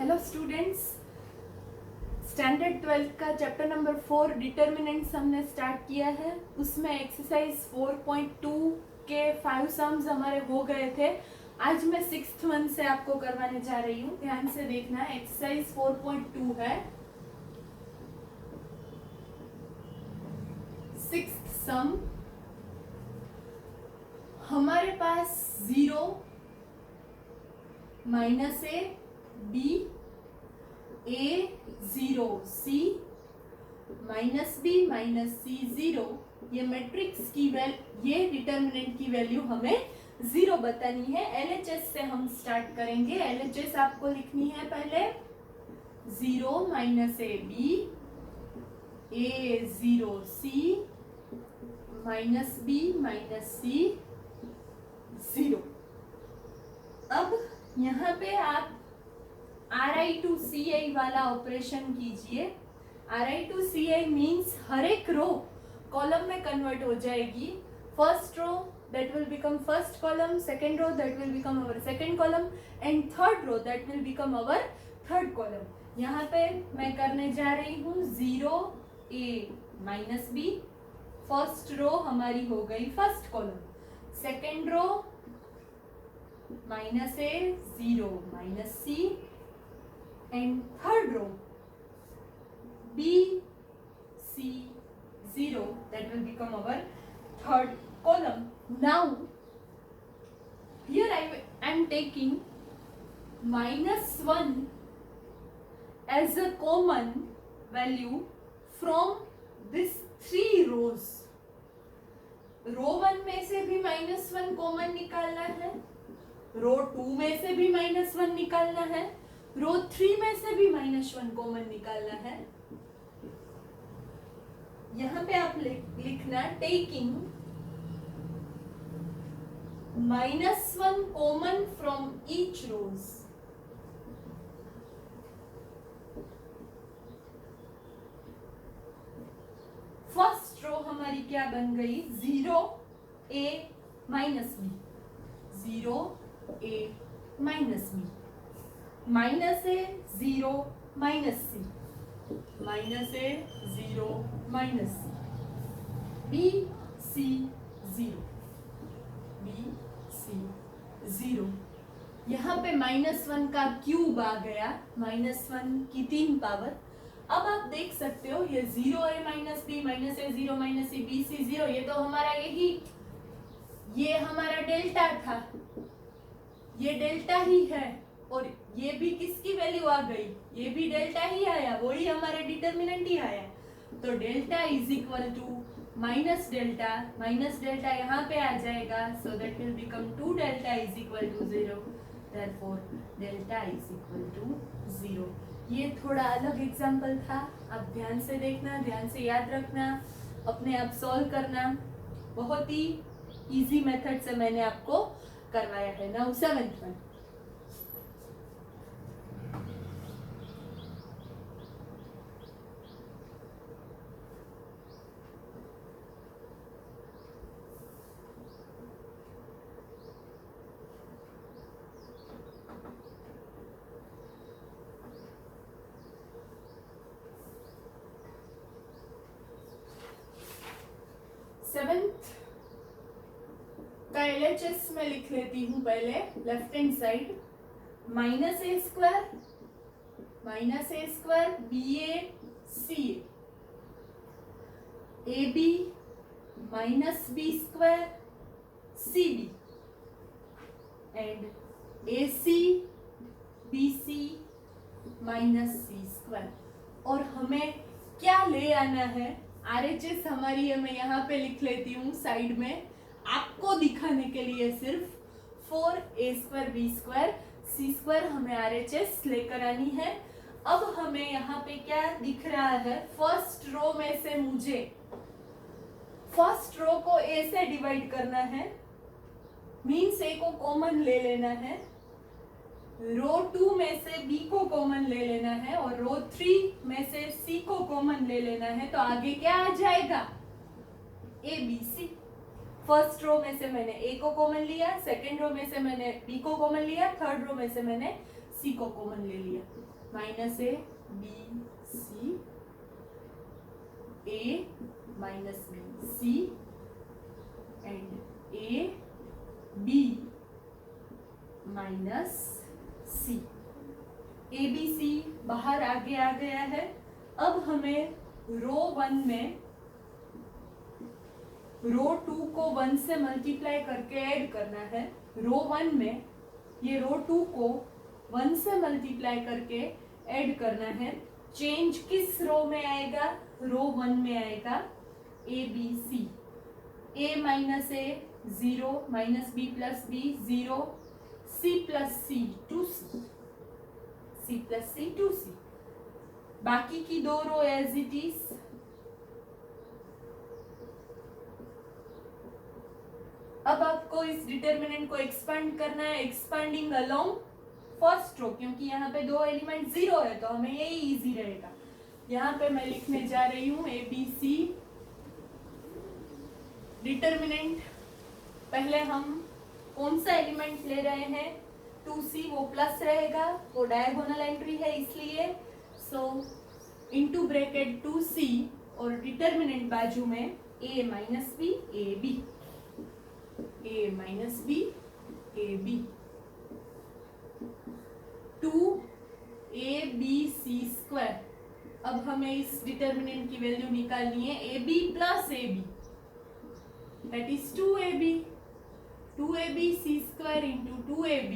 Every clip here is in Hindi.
हेलो स्टूडेंट्स, स्टैंडर्ड 12 का चैप्टर नंबर 4 डिटर्मिनेंट्स हमने स्टार्ट किया है। उसमें एक्सरसाइज 4.2 के 5 सम्स हमारे हो गए थे। आज मैं 6th वन से आपको करवाने जा रही हूँ। ध्यान से देखना, एक्सरसाइज 4.2 है। 6th सम, हमारे पास 0 minus a b a 0 c minus B minus c 0, ये मैट्रिक्स की ये डिटर्मिनेंट की वैल्यू हमें 0 बतानी है। एलएचएस से हम स्टार्ट करेंगे। एलएचएस आपको लिखनी है पहले 0 minus a b a 0 c minus B minus c 0। अब यहाँ पे आप RI to CI वाला ऑपरेशन कीजिए। RI to CI मीन्स हर एक रो कॉलम में कन्वर्ट हो जाएगी। First row that will become first column, second row that will become our second column and third row that will become our third column. यहाँ पे मैं करने जा रही हूँ 0 A minus B. First row हमारी हो गई first column, second row minus A 0 minus C and third row B C 0 that will become our third column. Now here I am taking -1 as a common value from this 3 rows. रो 1 में से भी -1 कॉमन निकालना है, रो 2 में से भी -1 निकालना है, रो 3 में से भी -1 कॉमन निकालना है। यहाँ पे आप लिखना taking -1 common from each rows. First row हमारी क्या बन गई 0 A minus B, 0 A minus B, minus A 0 minus C, minus A 0 minus C, B C 0, B C 0। यहाँ पे -1 का क्यूब आ गया, -1 की 3 पावर। अब आप देख सकते हो ये 0 ए माइनस बी माइनस ए 0 माइनस सी बी सी 0, ये तो हमारा ये हमारा डेल्टा था, ये डेल्टा ही है। और ये भी किसकी वैल्यू आ गई, ये भी डेल्टा ही आया, वही हमारे डिटर्मिनेंट ही आया। तो delta is equal to minus delta यहाँ पे आ जाएगा, so that will become 2 delta is equal to 0, therefore delta is equal to 0। ये थोड़ा अलग एग्जांपल था, आप ध्यान से देखना, ध्यान से याद रखना, अपने आप सॉल्व करना। बहुत ही इजी मेथड से मैंने आपको करवाया है। नाउ 7th वन, सेवेंथ का एलएचएस में लिख लेती हूँ पहले left hand side. Minus a square b a c a b minus b square c b and a c B c minus c square. और हमें क्या ले आना है, आरएचएस हमारी है, मैं यहाँ पे लिख लेती हूँ साइड में आपको दिखाने के लिए सिर्फ 4a स्क्वायर बी स्क्वायर सी स्क्वायर हमें आरएचएस लेकर आनी है। अब हमें यहाँ पे क्या दिख रहा है, फर्स्ट रो में से मुझे फर्स्ट रो को a से डिवाइड करना है, मीन्स a को कॉमन ले लेना है, रो 2 में से b को कॉमन ले लेना है और रो 3 में से c को कॉमन ले लेना है। तो आगे क्या आ जाएगा, a b c। First row में से मैंने a को कॉमन लिया, सेकेंड रो में से मैंने b को कॉमन लिया, थर्ड रो में से मैंने c को कॉमन ले लिया। Minus a b c, a minus b c and a b minus c. A b c बाहर आगे आ गया है। अब हमें रो 1 में रो 2 को 1 से मल्टीप्लाई करके ऐड करना है। रो 1 में ये रो 2 को 1 से मल्टीप्लाई करके ऐड करना है। चेंज किस रो में आएगा? रो 1 में आएगा a b c. A minus A 0, minus b plus b 0, c plus c 2c, c plus c 2c। बाकी की दो रो एज इट इज। अब आपको इस डिटर्मिनेंट को एक्सपांड करना है, एक्सपांडिंग अलोंग फर्स्ट रो, क्योंकि यहाँ पे दो एलिमेंट 0 है तो हमें ये इजी रहेगा। यहाँ पे मैं लिखने जा रही हूँ ए बी सी डिटर्मिनेंट। पहले हम कौन सा एलिमेंट ले रहे हैं? 2c, वो प्लस रहेगा, वो डायगोनल एंट्री है इसलिए। सो इनटू ब्रैकेट 2c और डिटर्मिनेंट बाजू में a minus b a b, a minus b a b 2ab/c²। अब हमें इस डिटर्मिनेंट की वैल्यू निकालनी है ab plus a b, that is 2ab, 2ab/c² into 2ab।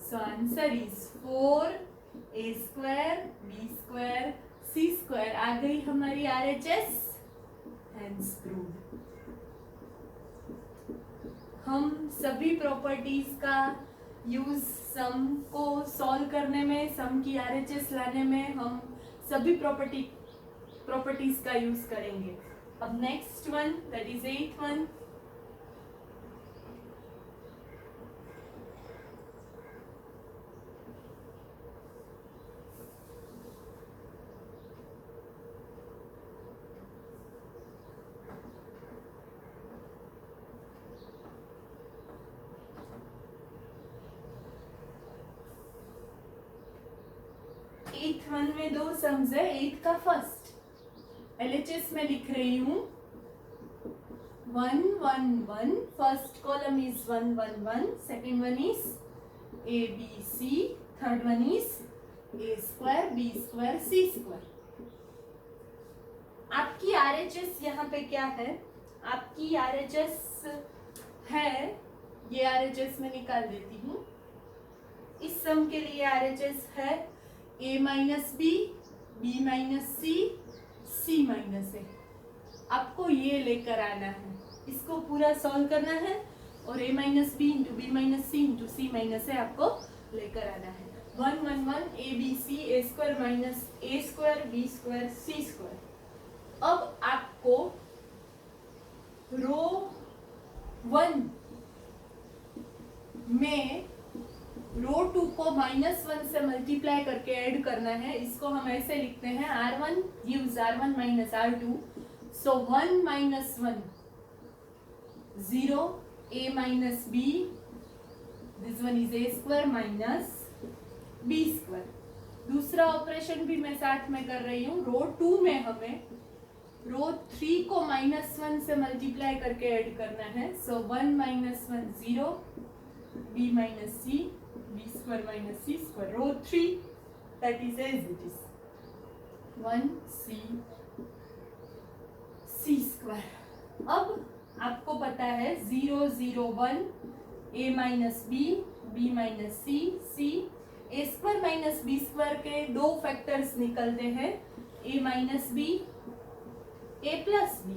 So answer is 4a² b² c²। आ गई हमारी RHS, hence proved। हम सभी प्रॉपर्टीज का यूज सम को सॉल्व करने में, सम की RHS लाने में हम सभी प्रॉपर्टीज का यूज करेंगे। अब next one, that is 8th one. एथ वन में दो सम्स है। 8 का फर्स्ट LHS में लिख रही हूँ 1 1 1। First column is 1 1 1, second one is a b c, third one is a² b² c²। आपकी RHS यहाँ पे क्या है? आपकी RHS है, ये RHS में निकाल देती हूँ। इस सम के लिए RHS है a minus b, b minus c, c minus a. आपको ये लेकर आना है, इसको पूरा सॉल्व करना है और a minus b into b minus c into c minus a आपको लेकर आना है। 1 1 1 ए बी सी a² minus a² b² c²। अब आपको रो 1 में रो 2 को -1 से मल्टीप्लाई करके ऐड करना है। इसको हम ऐसे लिखते हैं r1 gives r1 minus r2। so 1 minus 1 0, a minus b, this one is a² minus b²। दूसरा ऑपरेशन भी मैं साथ में कर रही हूँ। रो 2 में हमें रो 3 को -1 से मल्टीप्लाई करके ऐड करना है। so 1 minus 1 0, b minus c, b² minus c²। Row 3 that is as it is 1 c c²। अब आपको पता है 0 0 1 a minus b, b minus c, c. a² minus b² के दो फैक्टर्स निकलते हैं, a minus b, a plus b.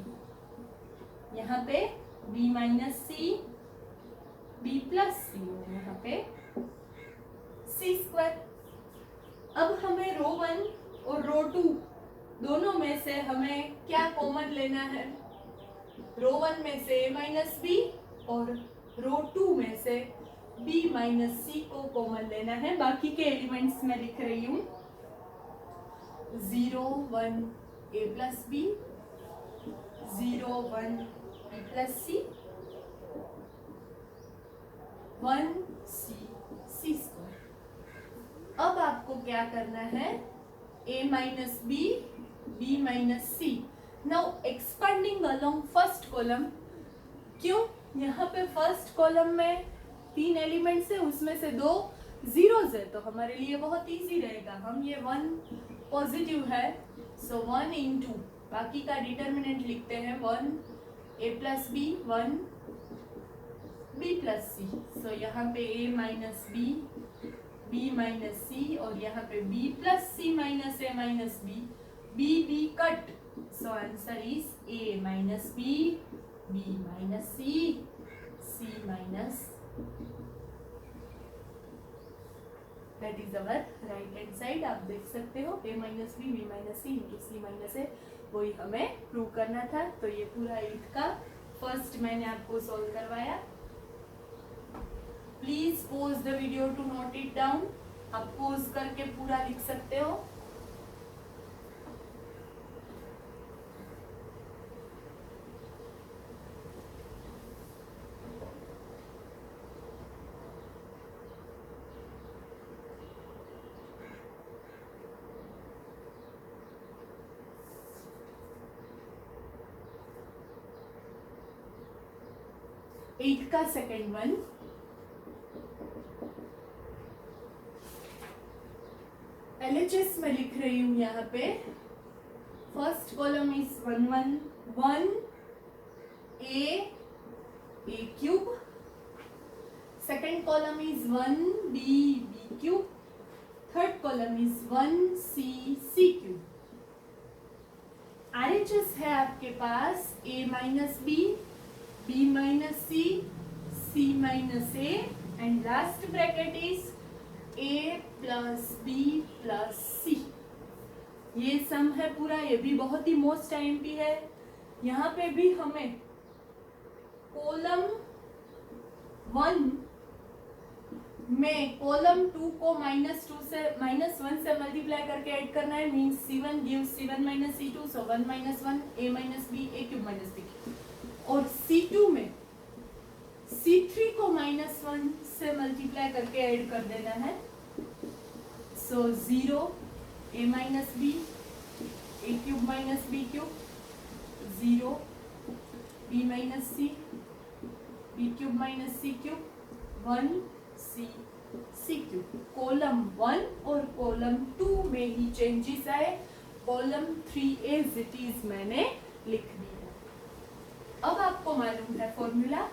यहाँ पे b minus c, b plus c, यहाँ पे c²। अब हमें रो 1 और रो 2 दोनों में से हमें क्या कॉमन लेना है? रो 1 में से a माइनस बी और रो 2 में से b माइनस सी को कॉमन लेना है। बाकी के एलिमेंट्स में लिख रही हूँ 0 1 a plus b, 0 1 b plus c, 1 c c²। अब आपको क्या क्या करना है, a minus b, b minus c. Now expanding along first column. क्यों? यहाँ पे फर्स्ट कॉलम में 3 एलिमेंट्स है, उसमें से 2 जीरोज है, तो हमारे लिए बहुत इजी रहेगा. हम ये 1 पॉजिटिव है, सो 1 इंटू बाकी का डिटर्मिनेंट लिखते हैं 1 a plus b, 1 b plus c. So यहाँ पे a minus b, b minus c, और यहाँ पे b plus c minus a minus b, b cut. So answer is a minus b, b minus c, c minus. That is our right hand side. आप देख सकते हो a minus b, b minus c into c minus a, वही हमें प्रूव करना था. तो ये पूरा 8 का फर्स्ट मैंने आपको सॉल्व करवाया. Please pause the video to note it down. आप पॉज करके पूरा लिख सकते हो. एट का सेकेंड वन. LHS में लिख रही हूं यहाँ पे. First column is 1 1 1 a cube. Second column is 1 b cube. Third column is 1 c cube. RHS है आपके पास a minus b, b minus c, c minus a, and last bracket is a plus b plus c. ये सम है पूरा. ये भी बहुत ही मोस्ट आईएमपी है. यहाँ पे भी हमें कॉलम 1 में कॉलम 2 को -2 से -1 से मल्टीप्लाई करके ऐड करना है. Means C1 gives C1 minus C2, so 1 minus 1 a minus b, a cube minus b. और C2 में C3 को -1 से मल्टीप्लाई करके ऐड कर देना है. सो 0 a minus b, a cube minus b cube, 0 b minus c, b cube minus c cube, 1 c cube. Column 1 और कॉलम 2 में ही चेंजेस आए. कॉलम 3 एज इट इज मैंने लिख दिया. अब आपको मालूम है formula.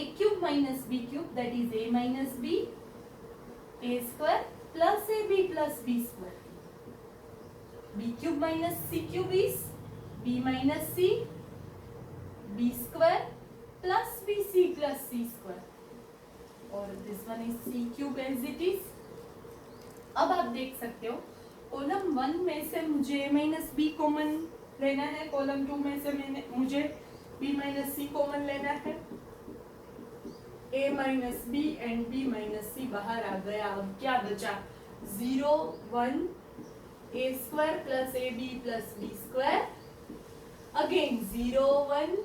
a cube minus b cube, that is a minus b, a square plus ab plus b square. b cube minus c cube is b minus c, b square plus bc plus c square. और this one is c cube as it is. अब आप देख सकते हो कॉलम 1 में से मुझे a minus b कॉमन लेना है. कॉलम 2 में से मुझे b minus c कॉमन लेना है. a minus b and b minus c बाहर आ गया. अब क्या बचा? 0 1 a square plus ab plus b square. Again 0 1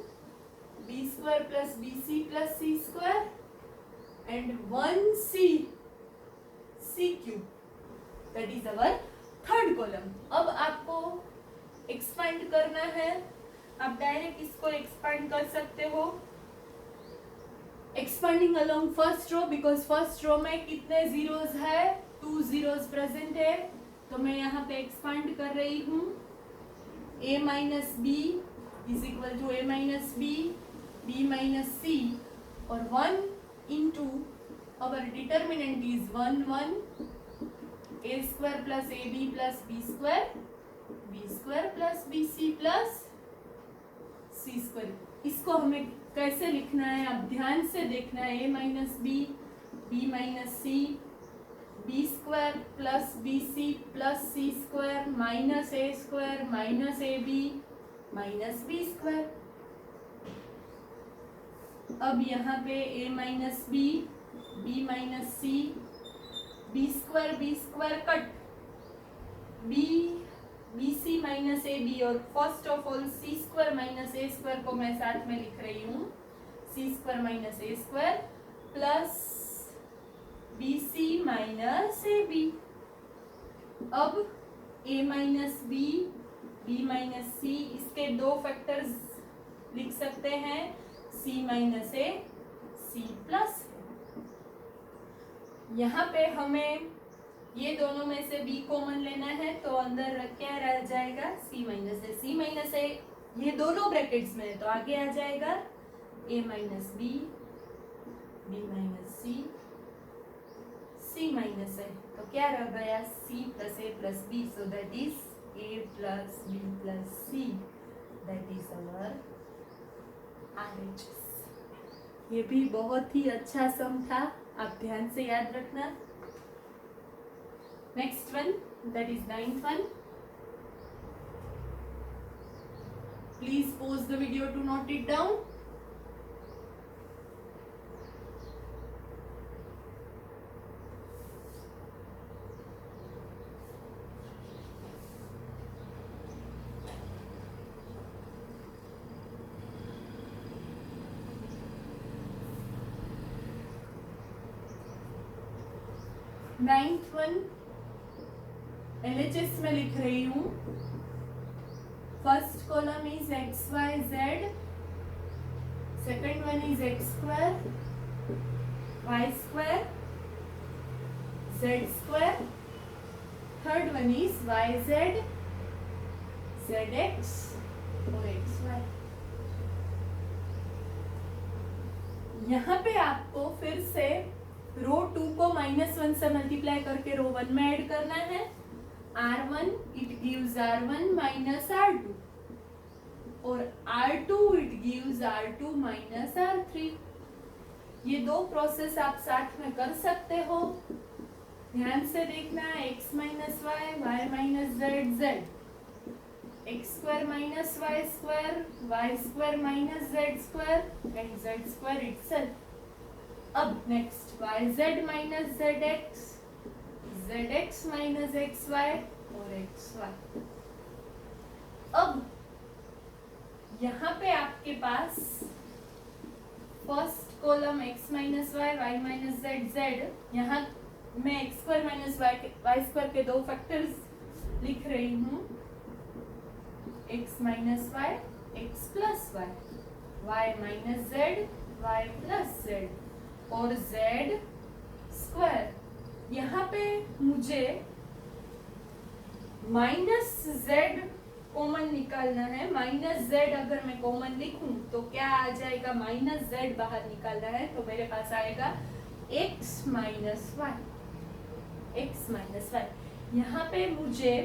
b square plus bc plus c square and 1 c cube. That is our third column. अब आपको एक्सपांड करना है. आप डायरेक्ट इसको एक्सपांड कर सकते हो. Expanding along first row, because first row में कितने जीरोस है? 2 जीरोस प्रेजेंट है. तो मैं यहाँ पे एक्सपांड कर रही हूँ. a minus b is equal to a minus b, b minus c, और 1 into our determinant is 1 1 a square plus a b plus b square plus b c plus c square. इसको हमें कैसे लिखना है? आप ध्यान से देखना है. a minus b, b minus C, b square plus b c plus c square minus a square minus a b minus b square. अब यहाँ पे a minus b, b minus C, b square cut, b c minus a b, और first of all c square minus a square को मैं साथ में लिख रही हूँ. C square minus a square plus b c minus a B. अब a minus b, b minus c, इसके दो फैक्टर्स लिख सकते हैं, c minus a, c plus. यहाँ पे हमें ये दोनों में से b कॉमन लेना है, तो अंदर क्या रह जाएगा, c minus a. c minus ए ये दोनों ब्रैकेट्स में है, तो आगे आ जाएगा a minus b, b minus c, c minus a. तो क्या रह गया, c plus a plus b, so that is a plus b plus c, that is our RHS। ये भी बहुत ही अच्छा सम था, आप ध्यान से याद रखना। Next one, that is 9th वन। Please pause the video to note it down. Ninth one LHS में लिख रही हूं। First column is x y z, second one is x square y square z square, third one is y z z x और एक्स वाई। यहाँ पे आपको फिर से रो 2 को -1 से मल्टीप्लाई करके रो 1 में ऐड करना है। R1 it gives R1 minus R2 और R2 it gives R2 minus R3। ये दो प्रोसेस आप साथ में कर सकते हो, ध्यान से देखना। x minus y, y minus z, z, x square minus y square, y square minus z square and z square itself. अब next y z minus z x, z x minus x y और एक्स वाई। अब यहाँ पे आपके पास first column x minus y, y minus z, z, यहाँ मैं x square minus y square के दो फैक्टर्स लिख रही हूँ, x minus y, x plus y, y minus z, y plus z और z स्क्वायर। यहाँ पे मुझे माइनस z कॉमन निकालना है। माइनस z अगर मैं कॉमन लिखूं तो क्या आ जाएगा, माइनस z बाहर निकालना है तो मेरे पास आएगा x minus y, x minus y. यहाँ पे मुझे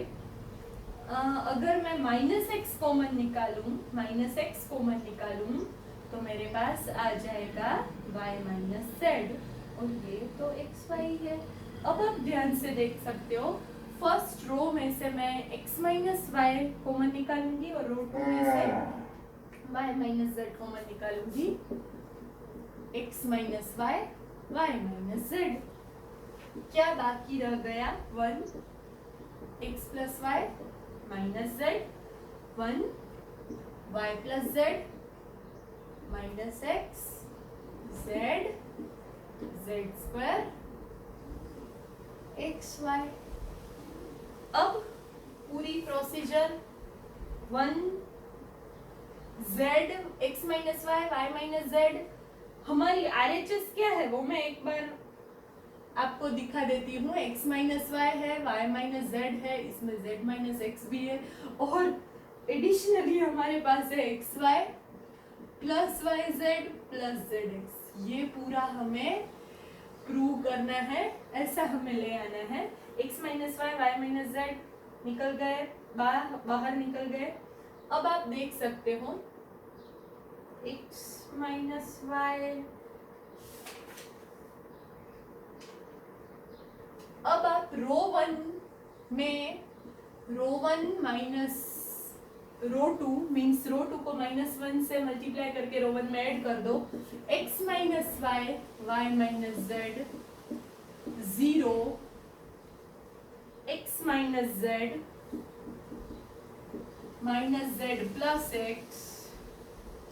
अगर मैं माइनस एक्स कॉमन निकालूं, माइनस एक्स कॉमन निकालूं तो मेरे पास आ जाएगा y माइनस जेड और ये तो एक्स वाई है। अब आप ध्यान से देख सकते हो, फर्स्ट रो में से मैं x माइनस वाई कॉमन निकालूंगी और रो 2 में से y माइनस जेड कॉमन निकालूंगी, x minus y, y minus z. क्या बाकी रह गया, 1 x plus y minus z, 1 y plus z minus x z z square x y. अब पूरी procedure 1 z x minus y, y minus z, हमारी RHS क्या है वो मैं एक बार आपको दिखा देती हूँ। एक्स माइनस वाई है, वाई माइनस जेड है, इसमें जेड माइनस एक्स भी है और एडिशनली हमारे पास है x y plus y z plus z x. ये पूरा हमें प्रूव करना है, ऐसा हमें ले आना है। X minus y, y minus z निकल गए, बाहर निकल गए। अब आप देख सकते हो एक्स माइनस वाई, अब आप रो 1 में रो 1 माइनस रो 2 मीन्स रो 2 को -1 से मल्टीप्लाई करके रो 1 में ऐड कर दो। x minus y, y minus z, 0, x minus z minus z plus x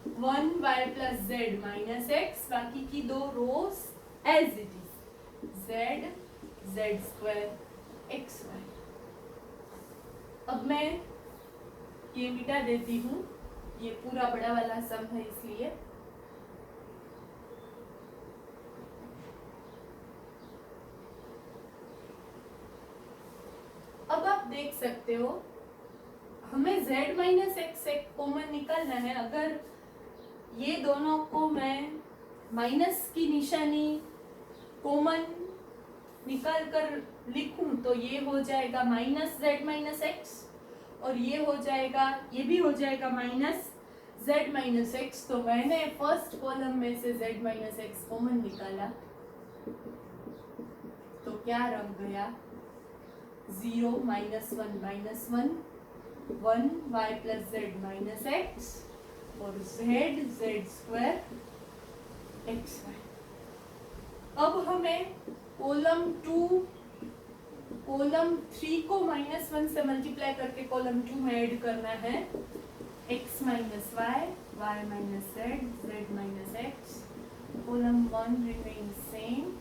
1y plus z minus x, बाकी की दो rows as it is, z z square x y. अब मैं ये मिटा देती हूँ, ये पूरा बड़ा वाला सम है इसलिए। अब आप देख सकते हो हमें z माइनस एक्स एक कॉमन निकालना है। अगर ये दोनों को मैं माइनस की निशानी कॉमन निकाल कर लिखूं तो ये हो जाएगा माइनस z माइनस एक्स, और ये हो जाएगा, ये भी हो जाएगा माइनस z माइनस एक्स। तो मैंने फर्स्ट कॉलम में से z माइनस एक्स कॉमन निकाला, तो क्या रह गया, 0 minus 1 minus 1, 1 y plus z minus x और z z square x y. अब हमें कॉलम 2 कॉलम 3 को माइनस 1 से मल्टीप्लाई करके कॉलम 2 में ऐड करना है, x minus y, y minus z, z minus x. Column 1 remain same,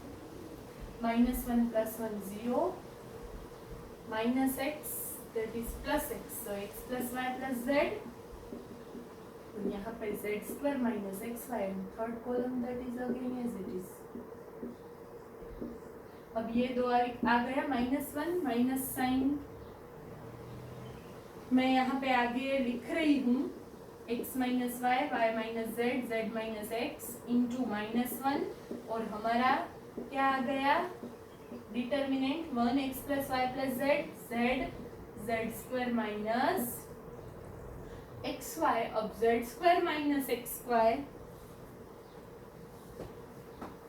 minus 1 plus 1 0, minus x that is plus x, so x plus y plus z, तो यहाँ पे z square minus x y and third column that is again as it is। अब ये दो आ गया, माइनस 1 माइनस साइन मैं यहाँ पे आगे लिख रही हूँ, x minus y, y minus z, z minus x into minus 1, और हमारा क्या आ गया, determinant 1x plus y plus z, z z square minus x y. अब z square minus x y,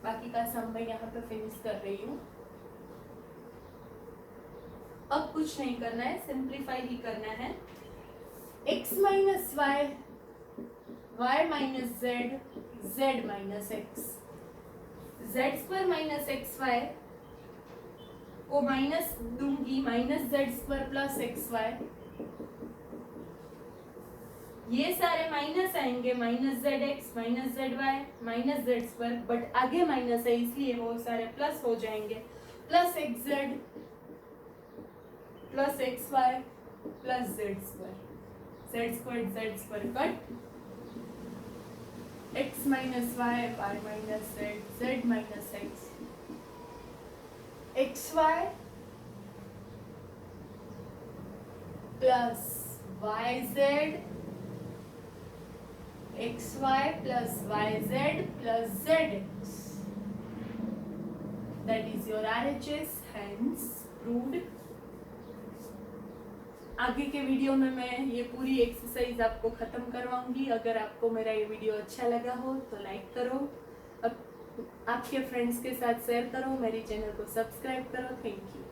बाकी का सम मैं यहाँ पे फिनिश कर रही हूँ। अब कुछ नहीं करना है, सिंप्लीफाई ही करना है। x minus y, y minus z, z minus x, z square minus x y को माइनस दूंगी, minus z square plus x y, ये सारे माइनस आएंगे, minus z x, minus z y, minus z square, but आगे माइनस है इसलिए वो सारे प्लस हो जाएंगे, plus x z plus x y plus z square, z square cut, x minus y, y minus z, z minus x, x y plus y z, x y plus y z plus z x, that is your RHS, hence proved. आगे के वीडियो में मैं ये पूरी एक्सरसाइज आपको खत्म करवाऊंगी। अगर आपको मेरा ये वीडियो अच्छा लगा हो तो लाइक करो, अब आपके फ्रेंड्स के साथ शेयर करो, मेरी चैनल को सब्सक्राइब करो। Thank you.